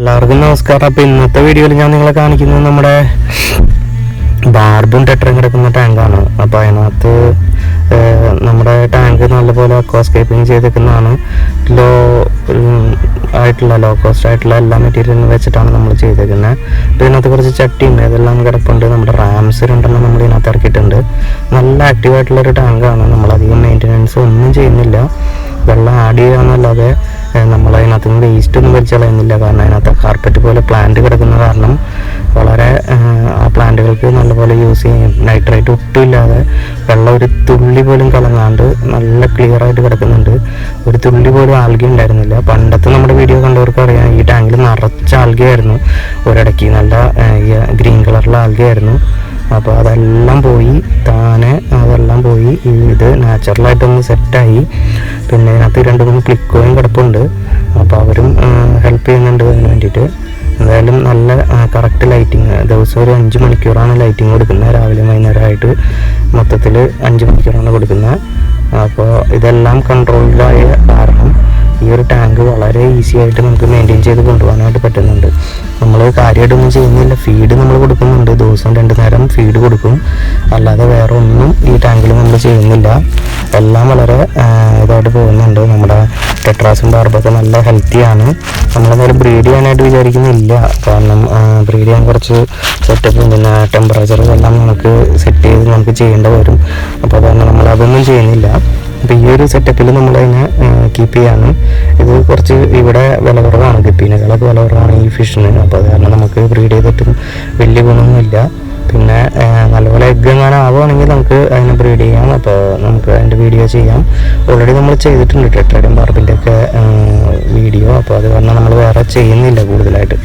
എല്ലാവർക്കും നമസ്കാരം. അപ്പോൾ ഇന്നത്തെ വീഡിയോയിൽ ഞാൻ നിങ്ങളെ കാണിക്കുന്നത് നമ്മുടെ ബാർബും ടെട്രയും കിടക്കുന്ന ടാങ്കാണ്. അപ്പോൾ അതിനകത്ത് നമ്മുടെ ടാങ്ക് നല്ലപോലെ അക്വാസ്കേപ്പിംഗ് ചെയ്തേക്കുന്നതാണ്. ലോ കോസ്റ്റ് ആയിട്ടുള്ള എല്ലാ മെറ്റീരിയലും വെച്ചിട്ടാണ് നമ്മൾ ചെയ്തേക്കുന്നത്. അപ്പോൾ ഇതിനകത്ത് കുറച്ച് ചട്ടിയുണ്ട്, അതെല്ലാം കിടപ്പുണ്ട്. നമ്മുടെ റാംസ് രണ്ടെണ്ണം നമ്മൾ ഇതിനകത്ത് ഇറക്കിയിട്ടുണ്ട്. നല്ല ആക്റ്റീവായിട്ടുള്ളൊരു ടാങ്കാണ്. നമ്മളധികം മെയിൻ്റനൻസ് ഒന്നും ചെയ്യുന്നില്ല. വെള്ളം ആഡ് ചെയ്യാന്നല്ലാതെ നമ്മളതിനകത്ത് നിന്ന് വേസ്റ്റ് ഒന്നും വലിച്ചു കളയുന്നില്ല. കാരണം അതിനകത്ത് കാർപ്പറ്റ് പോലെ പ്ലാന്റ് കിടക്കുന്ന കാരണം വളരെ ആ പ്ലാന്റുകൾക്ക് നല്ലപോലെ യൂസ് ചെയ്യും. നൈട്രേറ്റ് ഒട്ടും ഇല്ലാതെ വെള്ളം ഒരു തുള്ളി പോലും കലങ്ങാണ്ട് നല്ല ക്ലിയർ ആയിട്ട് കിടക്കുന്നുണ്ട്. ഒരു തുള്ളി പോലും ആൽഗ ഉണ്ടായിരുന്നില്ല. പണ്ടത്തെ നമ്മുടെ വീഡിയോ കണ്ടവർക്ക് അറിയാം, ഈ ടാങ്കിൽ നിറച്ച ആൽഗയായിരുന്നു. ഒരിടയ്ക്ക് നല്ല ഗ്രീൻ കളറിലെ ആൽഗയായിരുന്നു. അപ്പോൾ അതെല്ലാം പോയി, അതെല്ലാം പോയി. ഇത് നാച്ചുറലായിട്ടൊന്ന് സെറ്റായി. പിന്നെ അതിനകത്ത് 2-3 ക്ലിക്കോയും കിടപ്പുണ്ട്. അപ്പോൾ അവരും ഹെൽപ്പ് ചെയ്യുന്നുണ്ട് അതിന് വേണ്ടിയിട്ട്. എന്തായാലും നല്ല കറക്റ്റ് ലൈറ്റിങ്, ദിവസം ഒരു 5 മണിക്കൂറാണ് ലൈറ്റിങ് കൊടുക്കുന്നത്. രാവിലെ വൈകുന്നേരമായിട്ട് മൊത്തത്തിൽ 5 മണിക്കൂറാണ് കൊടുക്കുന്നത്. അപ്പോൾ ഇതെല്ലാം കൺട്രോൾഡായ കാരണം ഈ ഒരു ടാങ്ക് വളരെ ഈസി ആയിട്ട് നമുക്ക് മെയിൻറ്റെയിൻ ചെയ്ത് കൊണ്ടുപോകാനായിട്ട് പറ്റുന്നുണ്ട്. നമ്മൾ കാര്യമായിട്ടൊന്നും ചെയ്യുന്നില്ല. ഫീഡ് നമ്മൾ കൊടുക്കുന്നുണ്ട്, ദിവസം 2 നേരം ഫീഡ് കൊടുക്കും. അല്ലാതെ വേറെ ഒന്നും ഈ ടാങ്കിൽ നമ്മൾ ചെയ്യുന്നില്ല. എല്ലാം വളരെ ഇതായിട്ട് പോകുന്നുണ്ട്. നമ്മുടെ ടെട്രാസും ബാർബൊക്കെ നല്ല ഹെൽത്തിയാണ്. നമ്മളെന്തായാലും ബ്രീഡ് ചെയ്യാനായിട്ട് വിചാരിക്കുന്നില്ല. കാരണം ബ്രീഡ് ചെയ്യാൻ കുറച്ച് സെറ്റപ്പും പിന്നെ ടെമ്പറേച്ചറും എല്ലാം നമുക്ക് സെറ്റ് ചെയ്ത് നമുക്ക് ചെയ്യേണ്ട വരും. അപ്പോൾ അതുകൊണ്ട് നമ്മളതൊന്നും ചെയ്യുന്നില്ല. അപ്പോൾ ഈ ഒരു സെറ്റപ്പിൽ നമ്മളതിനെ കീപ്പ് ചെയ്യാണ്. ഇത് കുറച്ച് ഇവിടെ വില കുറവാണ്, ഗപ്പീനേക്കാളൊക്കെ വില കുറവാണ് ഈ ഫിഷിന്. അപ്പോൾ അത് കാരണം നമുക്ക് ബ്രീഡ് ചെയ്തിട്ടും വലിയ ഗുണമൊന്നുമില്ല. പിന്നെ നല്ലപോലെ എഗ്ഗ് എങ്ങാനും ആവുകയാണെങ്കിൽ നമുക്ക് അതിനെ ബ്രീഡ് ചെയ്യാം. അപ്പോൾ നമുക്ക് അതിൻ്റെ വീഡിയോ ചെയ്യാം. ഓൾറെഡി നമ്മൾ ചെയ്തിട്ടുണ്ട് ടെട്രയുടെയും ബാർബിൻ്റെ ഒക്കെ വീഡിയോ. അപ്പോൾ അത് കാരണം നമ്മൾ വേറെ ചെയ്യുന്നില്ല കൂടുതലായിട്ട്.